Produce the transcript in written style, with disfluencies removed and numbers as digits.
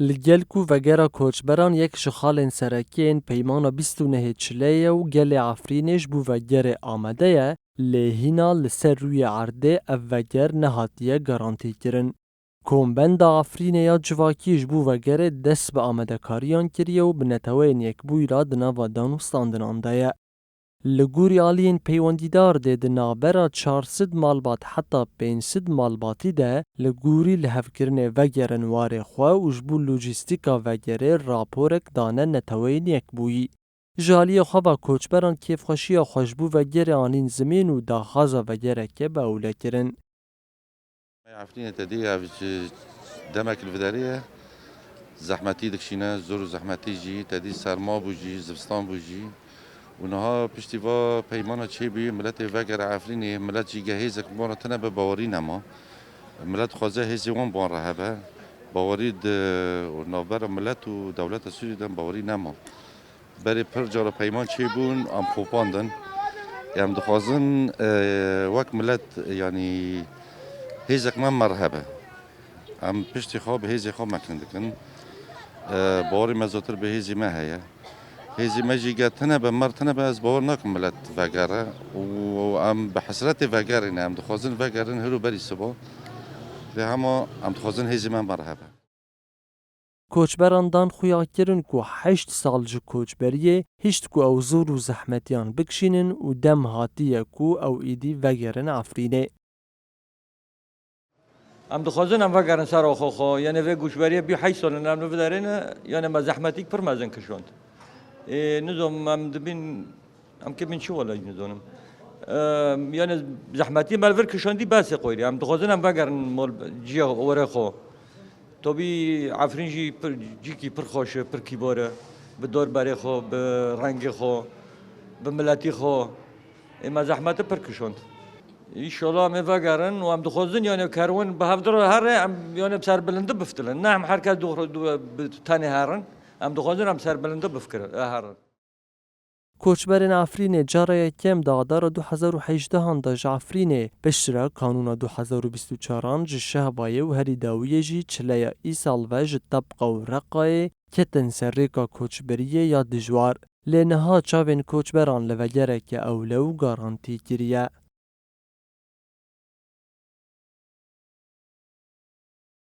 لگل کو وگرا کوچبران یک شخال سرکین پیمان 29 چلیه و گل عفرینش بو وگر آمده لهینا لسر روی عرده او وگر نهاتیه گارانتی کرن. کومبند عفرینه یا جواکیش بو وگر دست به آمده کاریان کریه و بنتوین یک بوی را دناوا دانوستاندن آنده. لگوری آلین پیوندیدار ده دنابرا 400 مالبات حتی 500 مالباتی ده لگوری لحفکرن وگرن واره خواه وجبو لوجیستیکا وگره راپورک دانه نتوین یک بویی. جالی خواه کوچبران کیف خوشی خوشبو وگر آنین زمین و داخازا وگره که با اوله کرن. عفرینه تدی دمک الفداريه زحمتي دكشينا زور زحمتي جي تدي سرما بوجي زبستان بوجي ونها پشتیوا پیمانا چه بی ملت وگر عفرینی ملت جی گهیزک بارا تنه به باوری نما ملت خوازه هزی وان بان رهبه باوری نوبر ملت و دولت سوری دن باوری نما بری پر جارا پیمان چه بون ام خوپاندن ام دخوازن وک ملت یعنی هزک من مرهبه ام پشتی خواب هزی خواب مکندکن باوری مزاتر به هزی ما هیا هزی ماجی تنه به مرتنه به از باور نکم ملت وگره و ام به حسرت وگرین ام دخوازن وگرین هرو بری سبا به همه ام دخوازن هزی من مرحبا کوچبران دان خویا کرن کو 8 سال جو کوچبریه هشت کو او زور و زحمتیان بکشینن و دم هاتیه کو او ایدی وگرن عفرینه. ام دخوازن ام وگرن سر آخو خو یعنی و گوشبریه بی 8 سال نم نفدارین یعنی ما زحمتیک پر مازن کشوند. نظام ام دبین ام که من شو ولا نظامم یعنی زحمتی مالور کشوندی بس قویری ام دخوازن ام وگرن مال جیا وره خو تو بی عفرین جی کی پر خوشه پر کیباره به دور بری خو به رنگ خو به ملتی خو اما زحمت پر کشوند ایشالا ام وگرن و ام دخوازن یعنی کارون به هفدر هر ام یعنی بسر بلنده بفتلن نه هم حرکت دو تانی هرن ام دخوازن ام سر بلنده بفکر هرن کوچبران عفرینه جاره کم دادار 2018 هنده جعفرینه بشتره کانون 2024 جشه بایه و هری داویه جی چلیه ای سال و جتبقه و رقایه کتن سریکا کوچبریه یا دجوار لنها چاوین کوچبران لوگره که اولو گارانتی کریه.